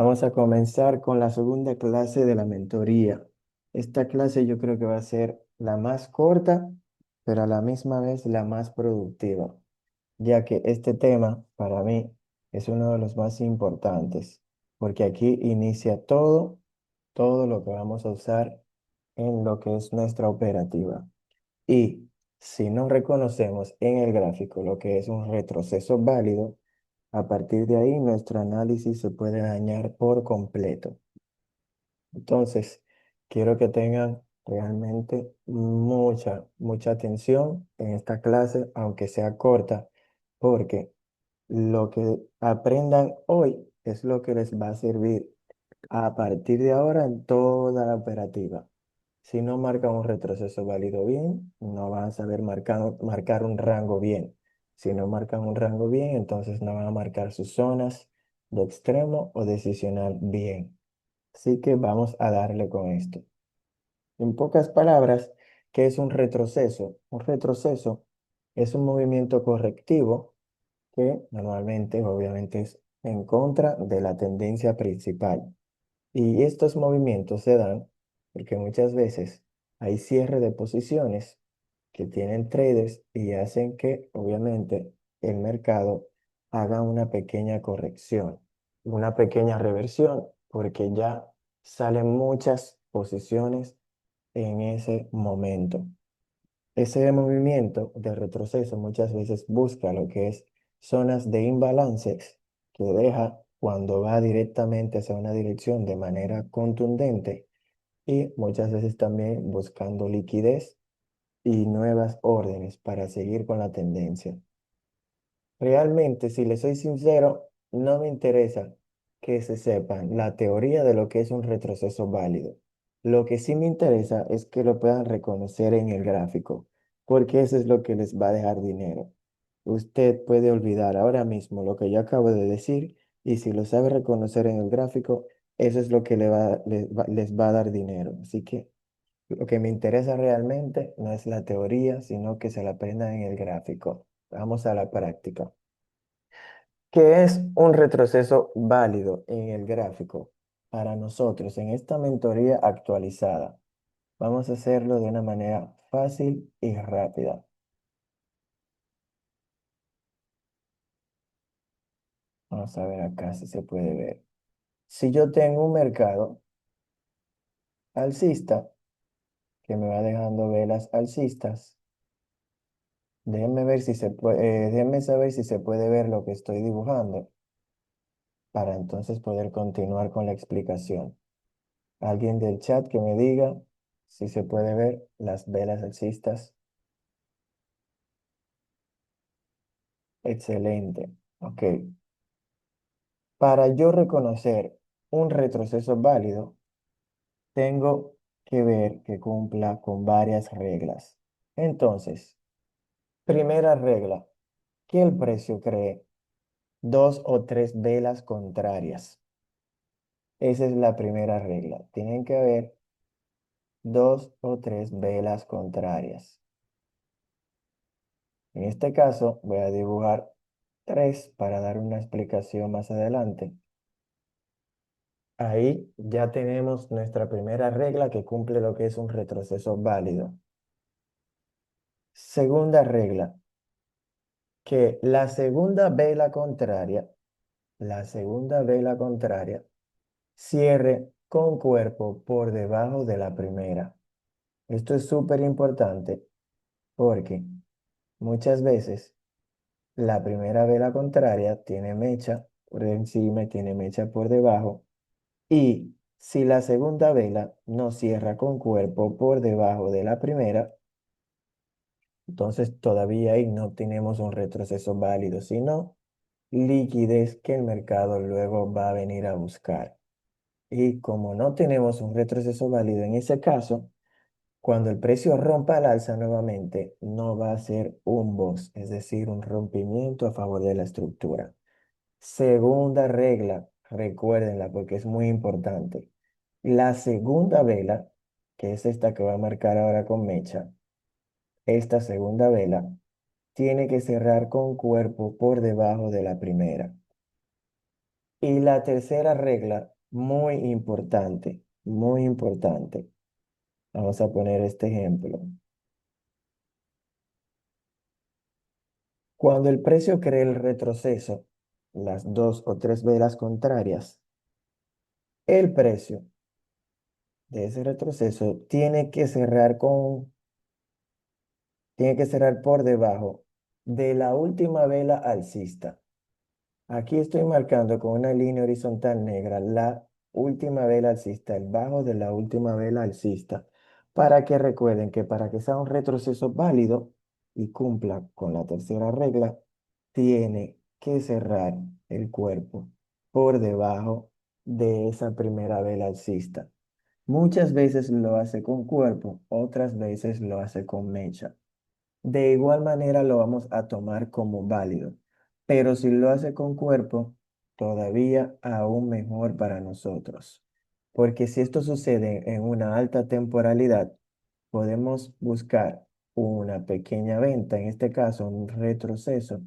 Vamos a comenzar con la segunda clase de la mentoría. Esta clase yo creo que va a ser la más corta, pero a la misma vez la más productiva, ya que este tema para mí es uno de los más importantes, porque aquí inicia todo lo que vamos a usar en lo que es nuestra operativa. Y si no reconocemos en el gráfico lo que es un retroceso válido, a partir de ahí nuestro análisis se puede dañar por completo. Entonces, quiero que tengan realmente mucha atención en esta clase, aunque sea corta, porque lo que aprendan hoy es lo que les va a servir a partir de ahora en toda la operativa. Si no marcan un retroceso válido bien, no van a saber marcar un rango bien. Si no marcan un rango bien, entonces no van a marcar sus zonas de extremo o decisional bien. Así que vamos a darle con esto. En pocas palabras, ¿qué es un retroceso? Un retroceso es un movimiento correctivo que normalmente, obviamente, es en contra de la tendencia principal. Y estos movimientos se dan porque muchas veces hay cierre de posiciones que tienen traders y hacen que, obviamente, el mercado haga una pequeña corrección, una pequeña reversión, porque ya salen muchas posiciones en ese momento. Ese movimiento de retroceso muchas veces busca lo que es zonas de imbalances que deja cuando va directamente hacia una dirección de manera contundente y muchas veces también buscando liquidez y nuevas órdenes para seguir con la tendencia. Realmente, si le soy sincero, no me interesa que se sepan la teoría de lo que es un retroceso válido. Lo que sí me interesa es que lo puedan reconocer en el gráfico, porque eso es lo que les va a dejar dinero. Usted puede olvidar ahora mismo lo que yo acabo de decir y si lo sabe reconocer en el gráfico, eso es lo que les va a dar dinero. Así que lo que me interesa realmente no es la teoría, sino que se la aprendan en el gráfico. Vamos a la práctica. ¿Qué es un retroceso válido en el gráfico? Para nosotros, en esta mentoría actualizada, vamos a hacerlo de una manera fácil y rápida. Vamos a ver acá si se puede ver. Si yo tengo un mercado alcista que me va dejando velas alcistas, déjenme saber si se puede ver lo que estoy dibujando para entonces poder continuar con la explicación. Alguien del chat que me diga si se puede ver las velas alcistas. Excelente. Ok. Para yo reconocer un retroceso válido, tengo que ver que cumpla con varias reglas. Entonces, primera regla, que el precio cree dos o tres velas contrarias. Esa es la primera regla. Tienen que haber dos o tres velas contrarias. En este caso, voy a dibujar tres para dar una explicación más adelante. Ahí ya tenemos nuestra primera regla que cumple lo que es un retroceso válido. Segunda regla, que la segunda vela contraria, cierre con cuerpo por debajo de la primera. Esto es súper importante porque muchas veces la primera vela contraria tiene mecha por encima y tiene mecha por debajo. Y si la segunda vela no cierra con cuerpo por debajo de la primera, entonces todavía ahí no tenemos un retroceso válido, sino liquidez que el mercado luego va a venir a buscar. Y como no tenemos un retroceso válido en ese caso, cuando el precio rompa al alza nuevamente, no va a ser un BOS, es decir, un rompimiento a favor de la estructura. Segunda regla, recuérdenla porque es muy importante. La segunda vela, que es esta que va a marcar ahora con mecha, esta segunda vela tiene que cerrar con cuerpo por debajo de la primera. Y la tercera regla, muy importante, muy importante. Vamos a poner este ejemplo. Cuando el precio cree el retroceso, las dos o tres velas contrarias, el precio de ese retroceso tiene que cerrar por debajo de la última vela alcista. Aquí estoy marcando con una línea horizontal negra la última vela alcista, el bajo de la última vela alcista, para que recuerden que para que sea un retroceso válido y cumpla con la tercera regla, tiene que cerrar el cuerpo por debajo de esa primera vela alcista. Muchas veces lo hace con cuerpo, otras veces lo hace con mecha. De igual manera lo vamos a tomar como válido, pero si lo hace con cuerpo, todavía aún mejor para nosotros. Porque si esto sucede en una alta temporalidad, podemos buscar una pequeña venta, en este caso un retroceso,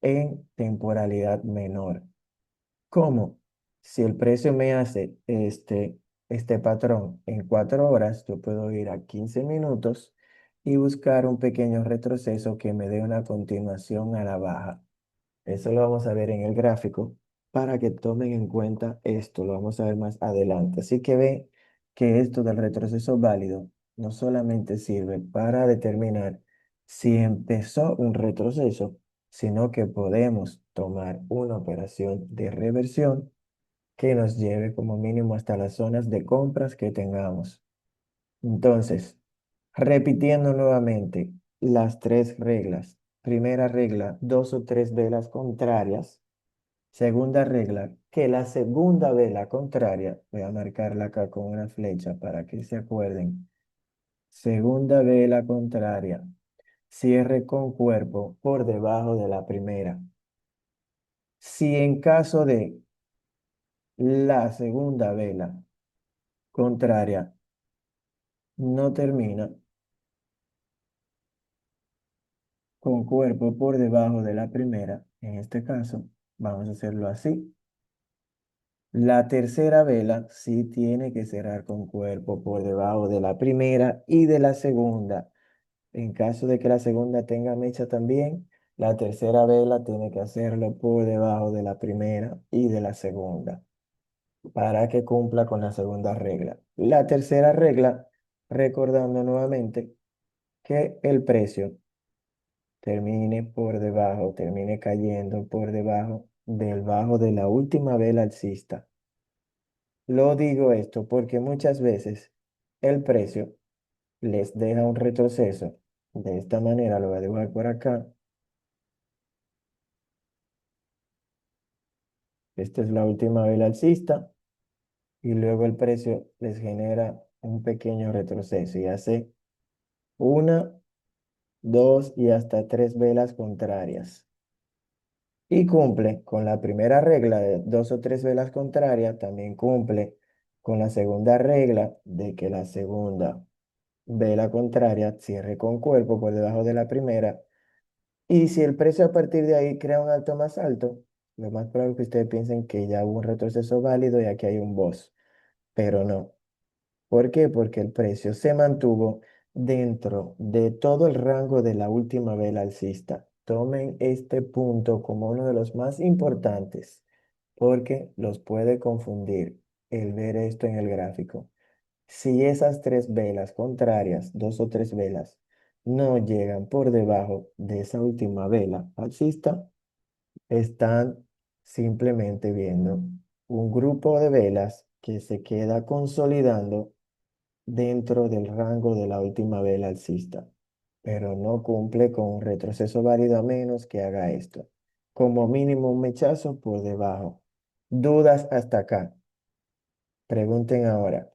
en temporalidad menor. ¿Cómo? Si el precio me hace este patrón en 4 horas, yo puedo ir a 15 minutos y buscar un pequeño retroceso que me dé una continuación a la baja. Eso lo vamos a ver en el gráfico para que tomen en cuenta esto. Lo vamos a ver más adelante. Así que ve que esto del retroceso válido no solamente sirve para determinar si empezó un retroceso, sino que podemos tomar una operación de reversión que nos lleve como mínimo hasta las zonas de compras que tengamos. Entonces, repitiendo nuevamente las tres reglas. Primera regla, dos o tres velas contrarias. Segunda regla, que la segunda vela contraria, voy a marcarla acá con una flecha para que se acuerden. Segunda vela contraria, cierre con cuerpo por debajo de la primera. Si en caso de la segunda vela contraria no termina con cuerpo por debajo de la primera, en este caso, vamos a hacerlo así. La tercera vela sí tiene que cerrar con cuerpo por debajo de la primera y de la segunda. En caso de que la segunda tenga mecha también, la tercera vela tiene que hacerlo por debajo de la primera y de la segunda para que cumpla con la segunda regla. La tercera regla, recordando nuevamente que el precio termine cayendo por debajo del bajo de la última vela alcista. Lo digo esto porque muchas veces el precio les deja un retroceso. De esta manera lo voy a dibujar por acá. Esta es la última vela alcista y luego el precio les genera un pequeño retroceso y hace una, dos y hasta tres velas contrarias. Y cumple con la primera regla de dos o tres velas contrarias, también cumple con la segunda regla de que la segunda vela contraria cierre con cuerpo por debajo de la primera. Y si el precio a partir de ahí crea un alto más alto, lo más probable es que ustedes piensen que ya hubo un retroceso válido y aquí hay un boss, pero no. ¿Por qué? Porque el precio se mantuvo dentro de todo el rango de la última vela alcista. Tomen este punto como uno de los más importantes porque los puede confundir el ver esto en el gráfico. Si esas tres velas contrarias, dos o tres velas, no llegan por debajo de esa última vela alcista, están simplemente viendo un grupo de velas que se queda consolidando dentro del rango de la última vela alcista, pero no cumple con un retroceso válido a menos que haga esto. Como mínimo un mechazo por debajo. ¿Dudas hasta acá? Pregunten ahora.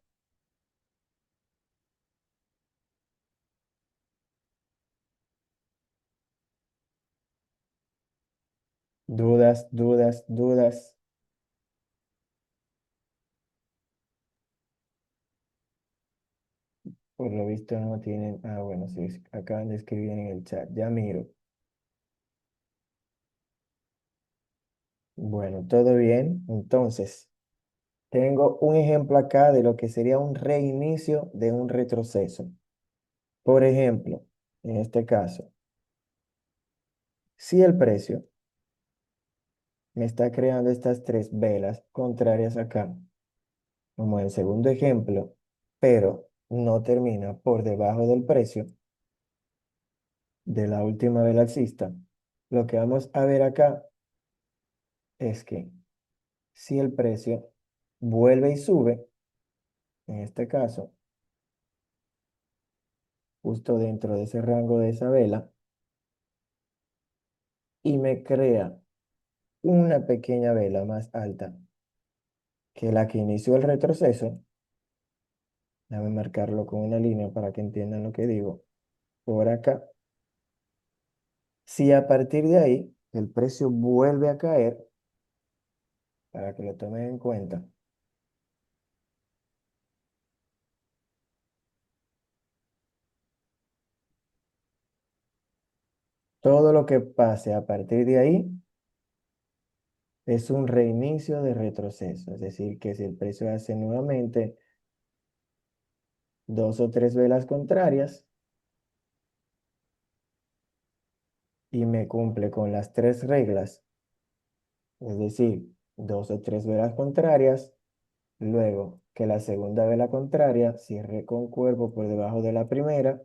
Dudas, dudas, dudas. Por lo visto no tienen. Ah, bueno, sí, acaban de escribir en el chat. Ya miro. Bueno, todo bien. Entonces, tengo un ejemplo acá de lo que sería un reinicio de un retroceso. Por ejemplo, en este caso, si el precio me está creando estas tres velas contrarias acá, como el segundo ejemplo, pero no termina por debajo del precio de la última vela alcista, lo que vamos a ver acá es que si el precio vuelve y sube, en este caso, justo dentro de ese rango de esa vela, y me crea una pequeña vela más alta que la que inició el retroceso, déjame marcarlo con una línea para que entiendan lo que digo, por acá. Si a partir de ahí el precio vuelve a caer, para que lo tomen en cuenta, todo lo que pase a partir de ahí es un reinicio de retroceso. Es decir, que si el precio hace nuevamente dos o tres velas contrarias y me cumple con las tres reglas, es decir, dos o tres velas contrarias, luego que la segunda vela contraria cierre con cuerpo por debajo de la primera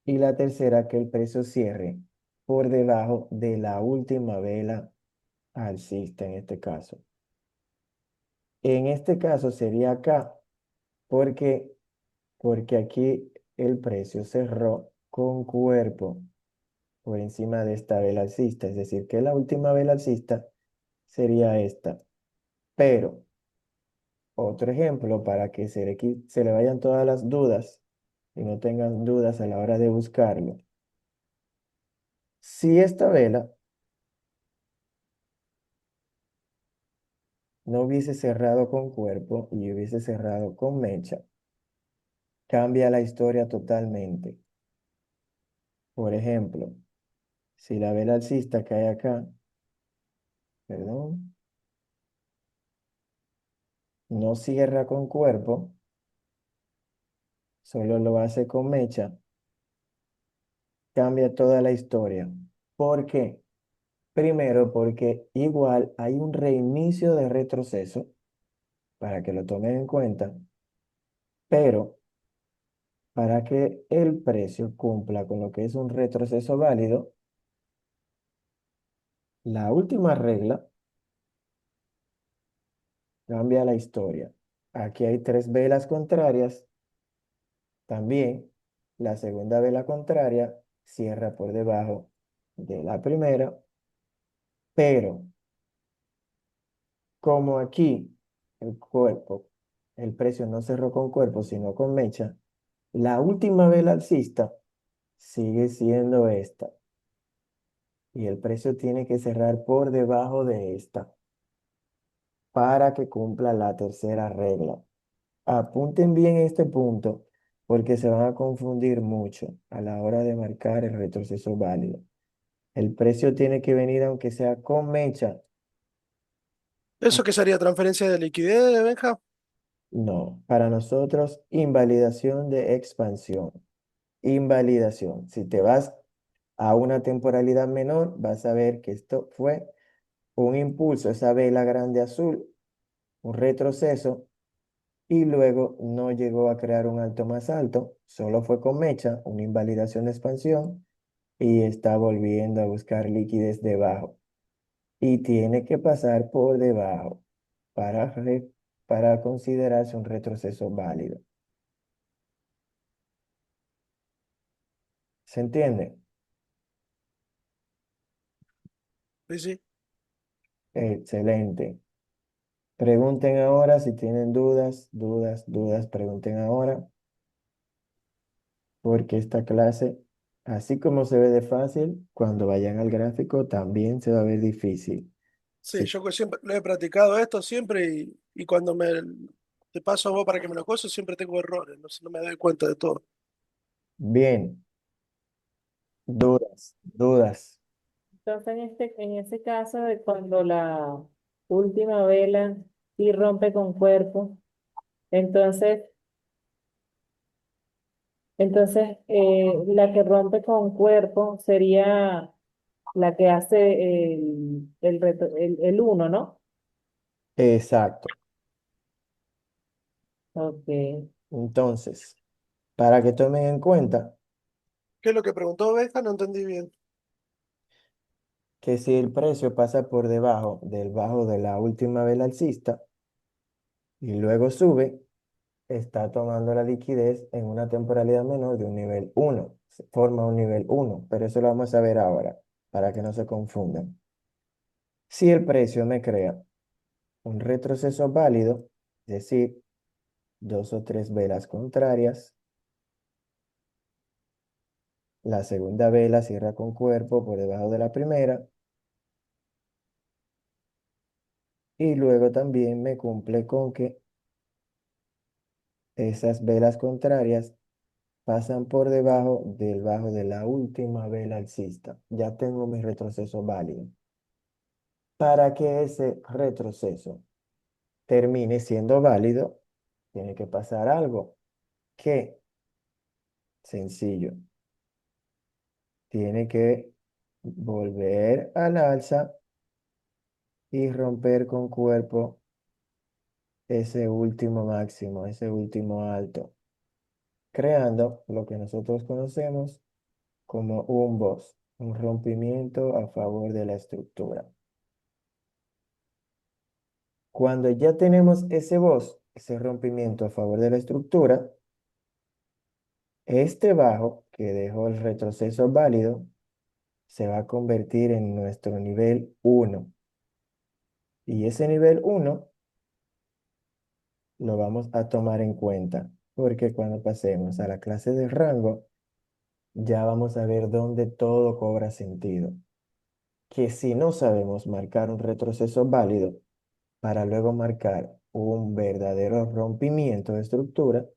y la tercera que el precio cierre por debajo de la última vela alcista en este caso. En este caso sería acá porque, porque aquí el precio cerró con cuerpo por encima de esta vela alcista, es decir, que la última vela alcista sería esta. Pero, otro ejemplo para que se le vayan todas las dudas y no tengan dudas a la hora de buscarlo. Si esta vela no hubiese cerrado con cuerpo y hubiese cerrado con mecha, cambia la historia totalmente. Por ejemplo, si la vela alcista cae acá, perdón, no cierra con cuerpo, solo lo hace con mecha, cambia toda la historia. ¿Por qué? Primero, porque igual hay un reinicio de retroceso, para que lo tomen en cuenta, pero para que el precio cumpla con lo que es un retroceso válido, la última regla cambia la historia. Aquí hay tres velas contrarias, también la segunda vela contraria cierra por debajo de la primera, pero como aquí el cuerpo, el precio no cerró con cuerpo, sino con mecha, la última vela alcista sigue siendo esta y el precio tiene que cerrar por debajo de esta para que cumpla la tercera regla. Apunten bien este punto porque se van a confundir mucho a la hora de marcar el retroceso válido. El precio tiene que venir aunque sea con mecha. ¿Eso qué sería transferencia de liquidez, Benja? No, para nosotros, invalidación de expansión. Invalidación. Si te vas a una temporalidad menor, vas a ver que esto fue un impulso, esa vela grande azul, un retroceso, y luego no llegó a crear un alto más alto, solo fue con mecha, una invalidación de expansión, y está volviendo a buscar liquidez debajo. Y tiene que pasar por debajo para considerarse un retroceso válido. ¿Se entiende? Sí, sí. Excelente. Pregunten ahora si tienen dudas, pregunten ahora, porque esta clase, así como se ve de fácil, cuando vayan al gráfico también se va a ver difícil. Sí, Sí. yo que siempre lo he practicado esto siempre y cuando te paso a vos para que me lo coses, siempre tengo errores, no sé, no me doy cuenta de todo. Bien, dudas. Entonces, en ese caso de cuando la última vela sí rompe con cuerpo, entonces, la que rompe con cuerpo sería la que hace el uno, ¿no? Exacto. Ok. Entonces, para que tomen en cuenta ¿Qué es lo que preguntó Beja? No entendí bien. que si el precio pasa por debajo del bajo de la última vela alcista y luego sube, está tomando la liquidez en una temporalidad menor de un nivel uno. Se forma un nivel uno, pero eso lo vamos a ver ahora, para que no se confundan. Si el precio me crea un retroceso válido, es decir, dos o tres velas contrarias, la segunda vela cierra con cuerpo por debajo de la primera y luego también me cumple con que esas velas contrarias pasan por debajo del bajo de la última vela alcista. Ya tengo mi retroceso válido. Para que ese retroceso termine siendo válido, tiene que pasar algo que, sencillo, tiene que volver al alza y romper con cuerpo ese último máximo, ese último alto, creando lo que nosotros conocemos como un BOS, un rompimiento a favor de la estructura. Cuando ya tenemos ese BOS, ese rompimiento a favor de la estructura, este bajo que dejó el retroceso válido se va a convertir en nuestro nivel uno. Y ese nivel uno lo vamos a tomar en cuenta, porque cuando pasemos a la clase de rango, ya vamos a ver dónde todo cobra sentido. Que si no sabemos marcar un retroceso válido para luego marcar un verdadero rompimiento de estructura,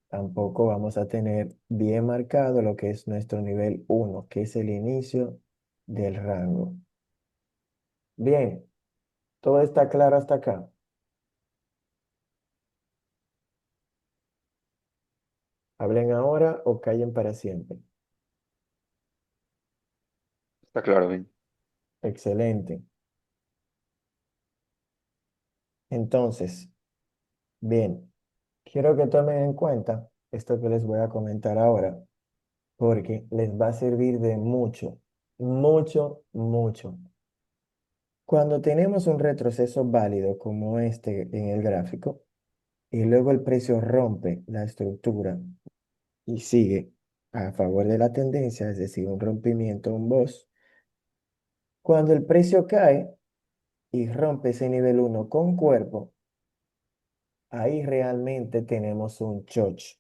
tampoco vamos a tener bien marcado lo que es nuestro nivel uno, que es el inicio del rango. Bien, todo está claro hasta acá. Hablen ahora o callen para siempre. Está claro, bien. Excelente. Entonces, bien, quiero que tomen en cuenta esto que les voy a comentar ahora, porque les va a servir de mucho, mucho, mucho. Cuando tenemos un retroceso válido como este en el gráfico, y luego el precio rompe la estructura y sigue a favor de la tendencia, es decir, un rompimiento, un BOS, cuando el precio cae y rompe ese nivel uno con cuerpo, ahí realmente tenemos un choch.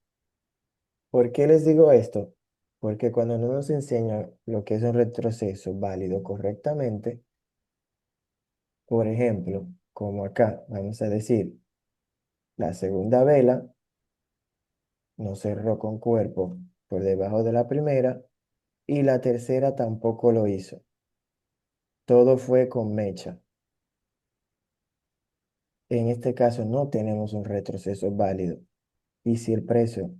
¿Por qué les digo esto? Porque cuando no nos enseñan lo que es un retroceso válido correctamente, por ejemplo, como acá, vamos a decir, la segunda vela no cerró con cuerpo por debajo de la primera y la tercera tampoco lo hizo. Todo fue con mecha. En este caso no tenemos un retroceso válido. Y si el precio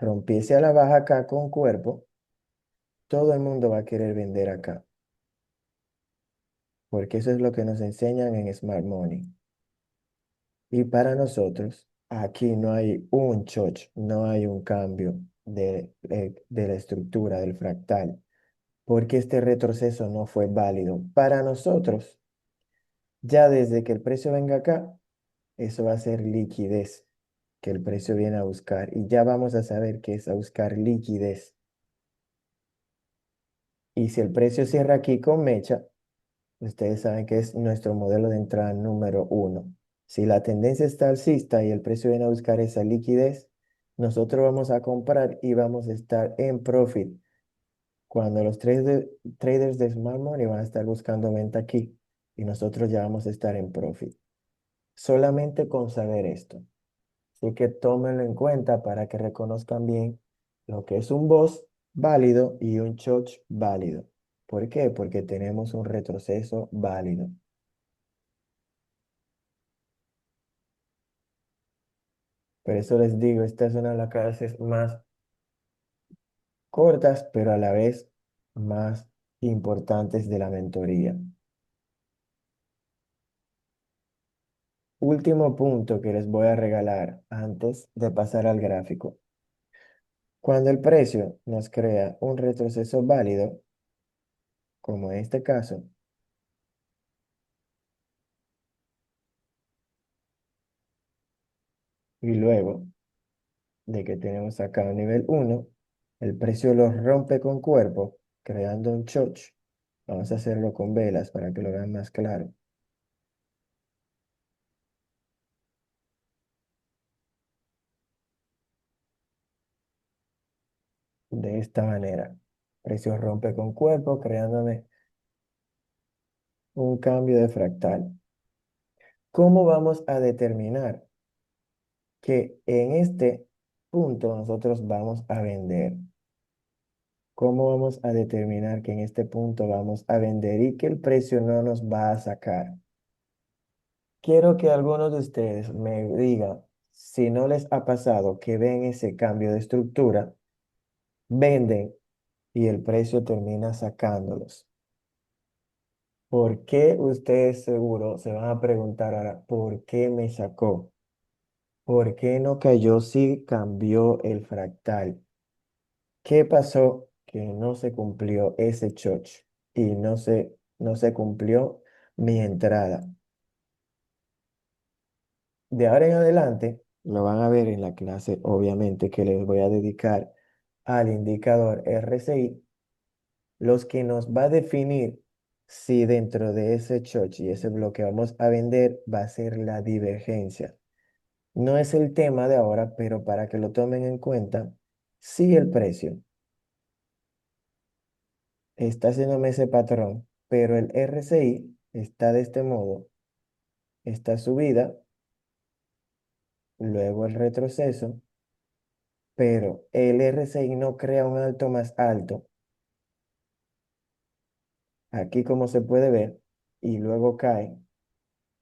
rompiese a la baja acá con cuerpo, todo el mundo va a querer vender acá, porque eso es lo que nos enseñan en Smart Money. Y para nosotros, aquí no hay un choch, no hay un cambio de la estructura del fractal, porque este retroceso no fue válido. Para nosotros, ya desde que el precio venga acá, eso va a ser liquidez que el precio viene a buscar. Y ya vamos a saber qué es a buscar liquidez. Y si el precio cierra aquí con mecha, ustedes saben que es nuestro modelo de entrada número uno. Si la tendencia está alcista y el precio viene a buscar esa liquidez, nosotros vamos a comprar y vamos a estar en profit. Cuando los traders de Smart Money van a estar buscando venta aquí y nosotros ya vamos a estar en profit. Solamente con saber esto. Así que tómenlo en cuenta para que reconozcan bien lo que es un boss válido y un choch válido. ¿Por qué? Porque tenemos un retroceso válido. Por eso les digo, esta es una de las clases más cortas, pero a la vez más importantes de la mentoría. Último punto que les voy a regalar antes de pasar al gráfico. Cuando el precio nos crea un retroceso válido, como en este caso, y luego de que tenemos acá un nivel 1, el precio lo rompe con cuerpo, creando un choch. Vamos a hacerlo con velas para que lo vean más claro. De esta manera. Precio rompe con cuerpo, creándome un cambio de fractal. ¿Cómo vamos a determinar que en este punto nosotros vamos a vender? ¿Cómo vamos a determinar que en este punto vamos a vender y que el precio no nos va a sacar? Quiero que algunos de ustedes me digan si no les ha pasado que ven ese cambio de estructura, venden y el precio termina sacándolos. ¿Por qué ustedes seguro se van a preguntar ahora, ¿por qué me sacó? ¿Por qué no cayó si cambió el fractal? ¿Qué pasó que no se cumplió ese choch y no se cumplió mi entrada? De ahora en adelante, lo van a ver en la clase, obviamente, que les voy a dedicar al indicador RSI, los que nos va a definir si dentro de ese choch y ese bloque vamos a vender va a ser la divergencia. No es el tema de ahora, pero para que lo tomen en cuenta, si el precio está haciéndome ese patrón, pero el RSI está de este modo, esta subida, luego el retroceso, pero el RSI no crea un alto más alto, aquí como se puede ver, y luego cae.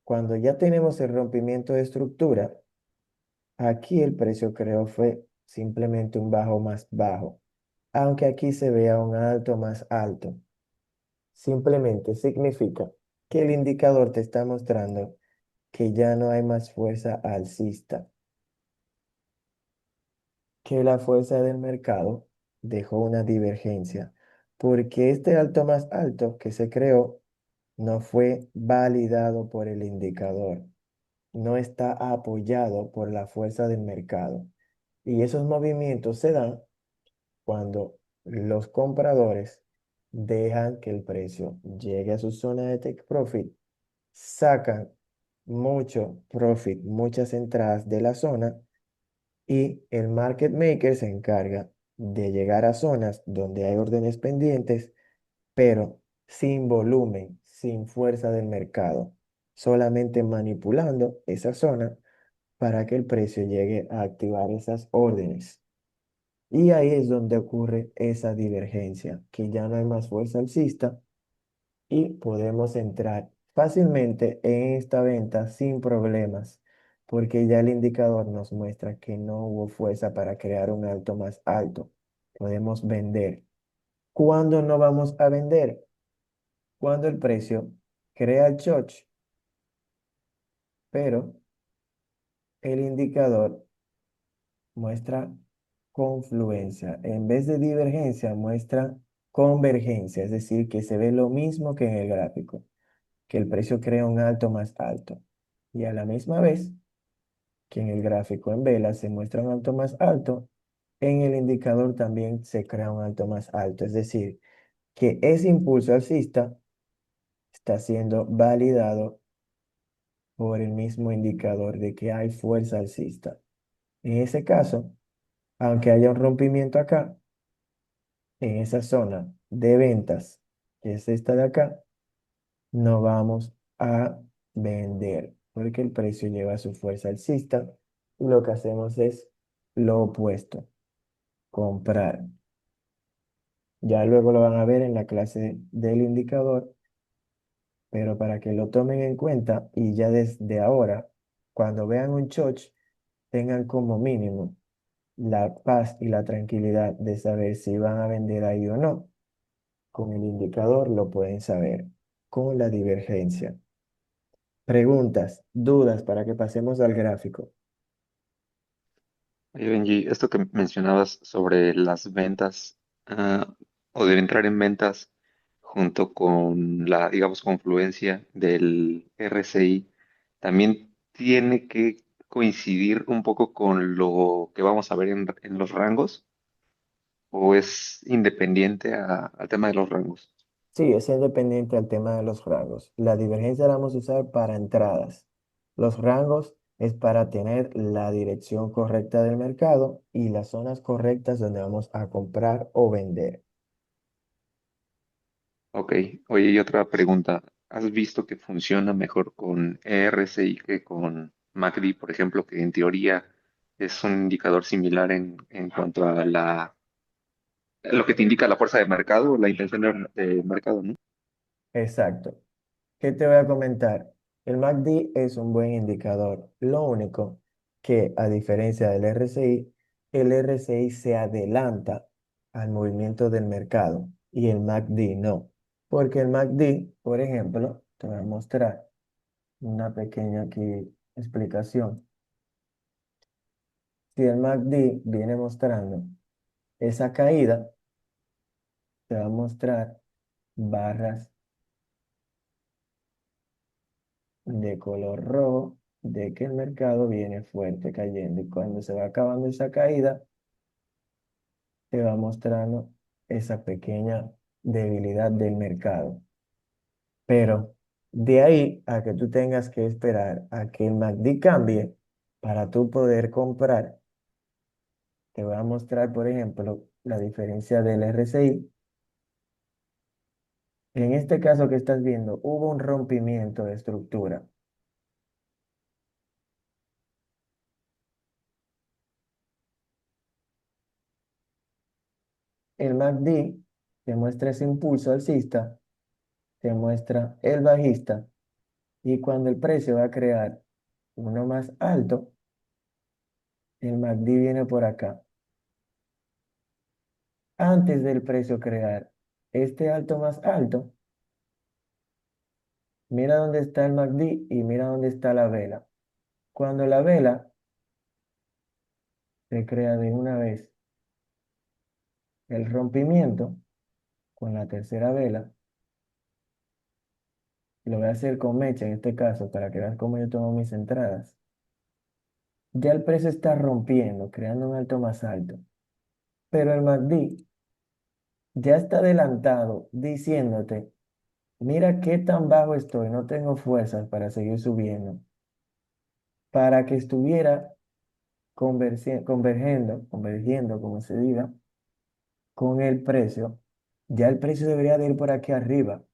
Cuando ya tenemos el rompimiento de estructura, aquí el precio creo fue simplemente un bajo más bajo, aunque aquí se vea un alto más alto. Simplemente significa que el indicador te está mostrando que ya no hay más fuerza alcista, que la fuerza del mercado dejó una divergencia, porque este alto más alto que se creó no fue validado por el indicador, no está apoyado por la fuerza del mercado. Y esos movimientos se dan cuando los compradores dejan que el precio llegue a su zona de take profit, sacan mucho profit, muchas entradas de la zona y el market maker se encarga de llegar a zonas donde hay órdenes pendientes, pero sin volumen, sin fuerza del mercado, solamente manipulando esa zona para que el precio llegue a activar esas órdenes. Y ahí es donde ocurre esa divergencia, que ya no hay más fuerza alcista y podemos entrar fácilmente en esta venta sin problemas, porque ya el indicador nos muestra que no hubo fuerza para crear un alto más alto. Podemos vender. ¿Cuándo no vamos a vender? Cuando el precio crea el choch, pero el indicador muestra confluencia. En vez de divergencia, muestra convergencia, es decir, que se ve lo mismo que en el gráfico, que el precio crea un alto más alto. Y a la misma vez que en el gráfico en vela se muestra un alto más alto, en el indicador también se crea un alto más alto. Es decir, que ese impulso alcista está siendo validado por el mismo indicador de que hay fuerza alcista. En ese caso, aunque haya un rompimiento acá, en esa zona de ventas, que es esta de acá, no vamos a vender porque el precio lleva su fuerza alcista y lo que hacemos es lo opuesto, comprar. Ya luego lo van a ver en la clase del indicador, pero para que lo tomen en cuenta y ya desde ahora, cuando vean un choch, tengan como mínimo la paz y la tranquilidad de saber si van a vender ahí o no. Con el indicador lo pueden saber. Con la divergencia. Preguntas, dudas para que pasemos al gráfico. Oye, Benji, esto que mencionabas sobre las ventas, ah, o de entrar en ventas junto con la, digamos, confluencia del RSI, también tiene que coincidir un poco con lo que vamos a ver en los rangos, o es independiente al tema de los rangos. Sí, es independiente al tema de los rangos. La divergencia la vamos a usar para entradas. Los rangos es para tener la dirección correcta del mercado y las zonas correctas donde vamos a comprar o vender. Ok, oye, y otra pregunta. ¿Has visto que funciona mejor con RSI que con MACD, por ejemplo, que en teoría es un indicador similar en cuanto a lo que te indica la fuerza de mercado, la intención de mercado, ¿no? Exacto. ¿Qué te voy a comentar? El MACD es un buen indicador. Lo único que, a diferencia del RSI, el RSI se adelanta al movimiento del mercado y el MACD no. Porque el MACD, por ejemplo, te voy a mostrar una pequeña aquí explicación. Si el MACD viene mostrando esa caída, te va a mostrar barras de color rojo de que el mercado viene fuerte cayendo y cuando se va acabando esa caída te va mostrando esa pequeña debilidad del mercado. Pero de ahí a que tú tengas que esperar a que el MACD cambie para tú poder comprar, te voy a mostrar, por ejemplo, la diferencia del RSI. En este caso que estás viendo, hubo un rompimiento de estructura. El MACD te muestra ese impulso alcista, te muestra el bajista y cuando el precio va a crear uno más alto, el MACD viene por acá. Antes del precio crear este alto más alto, mira dónde está el MACD y mira dónde está la vela. Cuando la vela se crea de una vez el rompimiento con la tercera vela, lo voy a hacer con mecha en este caso para que veas cómo yo tomo mis entradas. Ya el precio está rompiendo, creando un alto más alto, pero el MACD ya está adelantado diciéndote, mira qué tan bajo estoy, no tengo fuerzas para seguir subiendo. Para que estuviera convergiendo, como se diga, con el precio, ya el precio debería de ir por aquí arriba.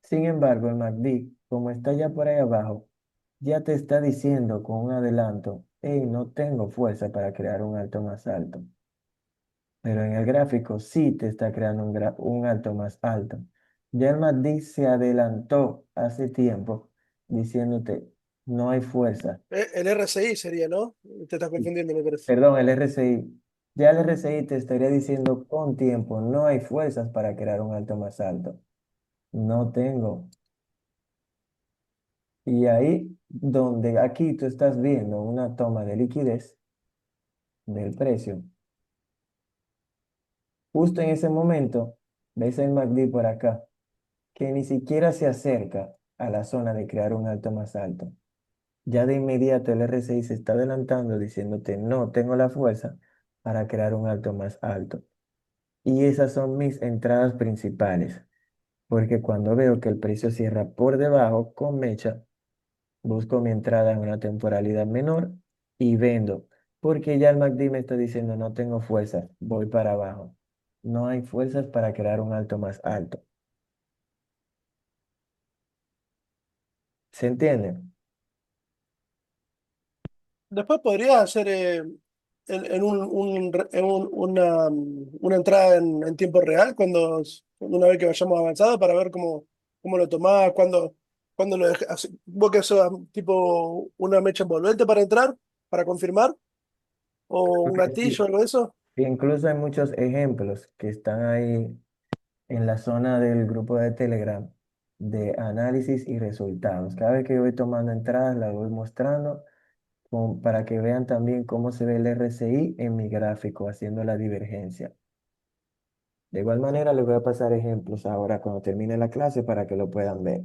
Sin embargo, el MACD, como está ya por ahí abajo, ya te está diciendo con un adelanto, hey, no tengo fuerza para crear un alto más alto. Pero en el gráfico sí te está creando un alto más alto. Ya el MACD se adelantó hace tiempo diciéndote, no hay fuerza. El RSI sería, ¿no? Te estás confundiendo, me parece. Perdón, el RSI. Ya el RSI te estaría diciendo con tiempo, no hay fuerzas para crear un alto más alto. No tengo. Y ahí donde aquí tú estás viendo una toma de liquidez del precio, justo en ese momento ves el MACD por acá, que ni siquiera se acerca a la zona de crear un alto más alto. Ya de inmediato el RSI se está adelantando diciéndote, no tengo la fuerza para crear un alto más alto. Y esas son mis entradas principales, porque cuando veo que el precio cierra por debajo con mecha, busco mi entrada en una temporalidad menor y vendo, porque ya el MACD me está diciendo no tengo fuerza, voy para abajo. No hay fuerzas para crear un alto más alto. ¿Se entiende? Después podrías hacer en una entrada en tiempo real una vez que vayamos avanzado para ver cómo lo tomás, cuándo lo dejás? ¿Vos que sos tipo una mecha envolvente para entrar, para confirmar? ¿O Creo un que gatillo o sí. algo de eso? Incluso hay muchos ejemplos que están ahí en la zona del grupo de Telegram de análisis y resultados. Cada vez que yo voy tomando entradas, las voy mostrando para que vean también cómo se ve el RSI en mi gráfico haciendo la divergencia. De igual manera, les voy a pasar ejemplos ahora cuando termine la clase para que lo puedan ver.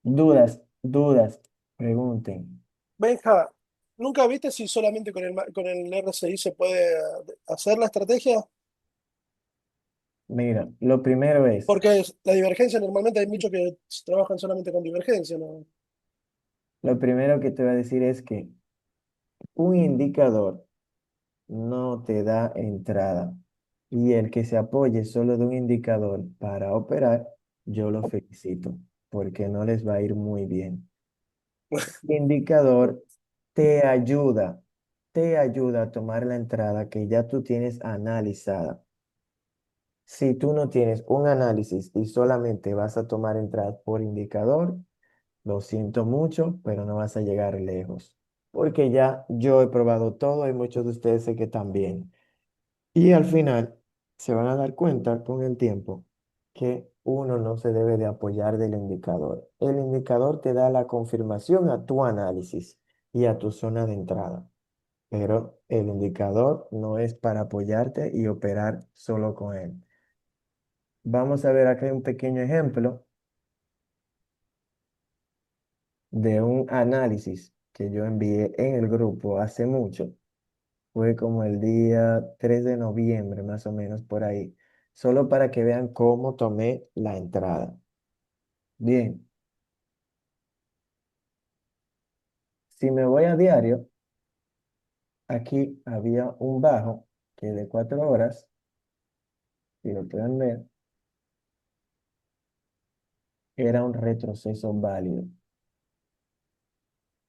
Dudas, dudas, pregunten. Benja, ¿nunca viste si solamente con el RSI se puede hacer la estrategia? Mira, lo primero es, Porque la divergencia normalmente hay muchos que trabajan solamente con divergencia, ¿no? lo primero que te voy a decir es que un indicador no te da entrada. Y el que se apoye solo de un indicador para operar, yo lo felicito, porque no les va a ir muy bien. El indicador te ayuda a tomar la entrada que ya tú tienes analizada. Si tú no tienes un análisis y solamente vas a tomar entradas por indicador, lo siento mucho, pero no vas a llegar lejos. Porque ya yo he probado todo y muchos de ustedes sé que también. Y al final se van a dar cuenta con el tiempo que uno no se debe de apoyar del indicador. El indicador te da la confirmación a tu análisis y a tu zona de entrada, pero el indicador no es para apoyarte y operar solo con él. Vamos a ver acá un pequeño ejemplo de un análisis que yo envié en el grupo hace mucho. Fue como el día 3 de noviembre, más o menos por ahí, solo para que vean cómo tomé la entrada. Bien, si me voy a diario, aquí había un bajo que de 4 horas, si lo pueden ver, era un retroceso válido.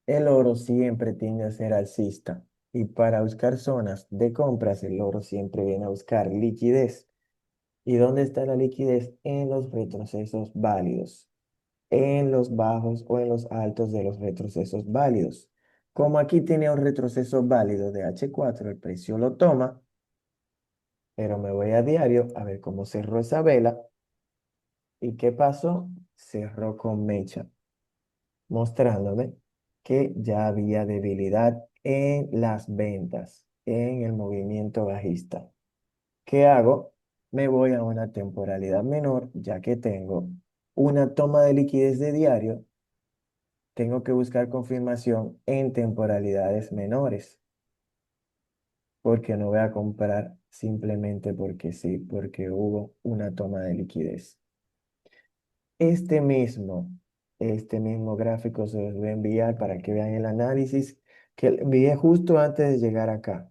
El oro siempre tiende a ser alcista y para buscar zonas de compras, el oro siempre viene a buscar liquidez. ¿Y dónde está la liquidez? En los retrocesos válidos, en los bajos o en los altos de los retrocesos válidos. Como aquí tiene un retroceso válido de H4, el precio lo toma, pero me voy a diario a ver cómo cerró esa vela y qué pasó. Cerró con mecha, mostrándome que ya había debilidad en las ventas, en el movimiento bajista. ¿Qué hago? Me voy a una temporalidad menor, ya que tengo una toma de liquidez de diario. Tengo que buscar confirmación en temporalidades menores, porque no voy a comprar simplemente porque sí, porque hubo una toma de liquidez. Este mismo, este mismo gráfico se los voy a enviar para que vean el análisis que le envié justo antes de llegar acá.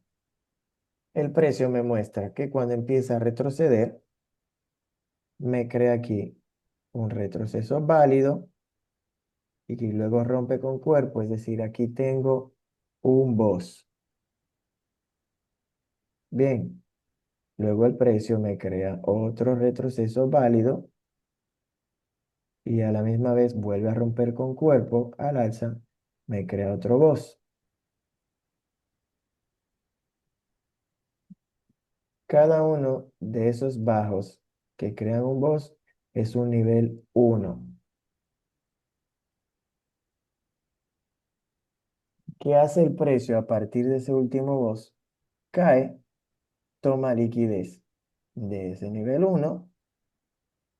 El precio me muestra que cuando empieza a retroceder, me crea aquí un retroceso válido y que luego rompe con cuerpo, es decir, aquí tengo un boss. Bien, luego el precio me crea otro retroceso válido y a la misma vez vuelve a romper con cuerpo al alza, me crea otro boss. Cada uno de esos bajos que crean un boss es un nivel 1. ¿Qué hace el precio a partir de ese último boss? Cae, toma liquidez de ese nivel 1,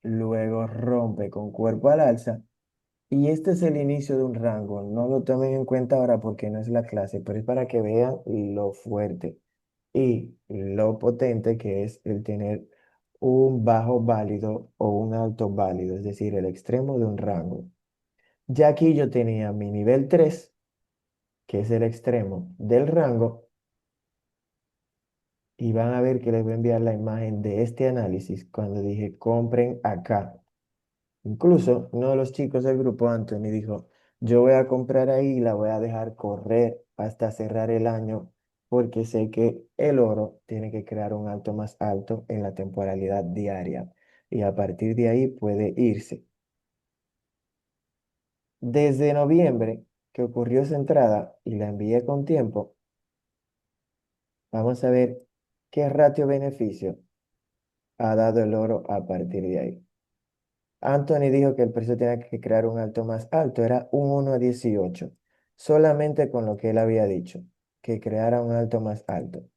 luego rompe con cuerpo al alza. Y este es el inicio de un rango. No lo tomen en cuenta ahora porque no es la clase, pero es para que vean lo fuerte y lo potente que es el tener un bajo válido o un alto válido, es decir, el extremo de un rango. Ya aquí yo tenía mi nivel 3, que es el extremo del rango, y van a ver que les voy a enviar la imagen de este análisis cuando dije compren acá. Incluso uno de los chicos del grupo, Anthony, dijo, yo voy a comprar ahí y la voy a dejar correr hasta cerrar el año porque sé que el oro tiene que crear un alto más alto en la temporalidad diaria y a partir de ahí puede irse. Desde noviembre, que ocurrió esa entrada y la envié con tiempo, vamos a ver qué ratio-beneficio ha dado el oro a partir de ahí. Anthony dijo que el precio tenía que crear un alto más alto, era un 1,18, solamente con lo que él había dicho, que creara un alto más alto.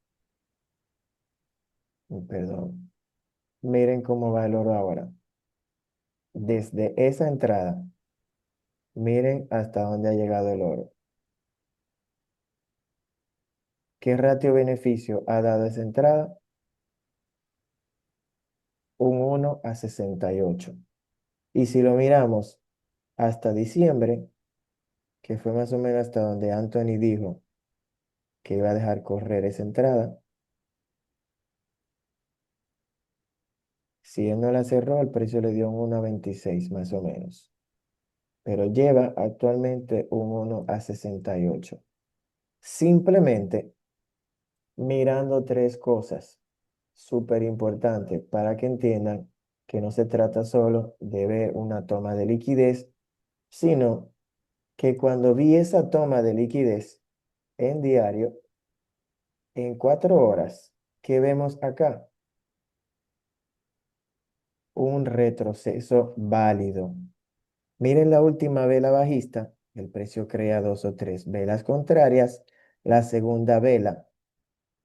Perdón. Miren cómo va el oro ahora. Desde esa entrada, miren hasta dónde ha llegado el oro. ¿Qué ratio-beneficio ha dado esa entrada? Un 1,68. Y si lo miramos hasta diciembre, que fue más o menos hasta donde Anthony dijo que iba a dejar correr esa entrada, si él no la cerró, el precio le dio un 1,26 más o menos. Pero lleva actualmente un 1,68. Simplemente mirando tres cosas súper importantes para que entiendan que no se trata solo de ver una toma de liquidez, sino que cuando vi esa toma de liquidez en diario, en 4 horas, ¿qué vemos acá? Un retroceso válido. Miren la última vela bajista, el precio crea dos o tres velas contrarias, la segunda vela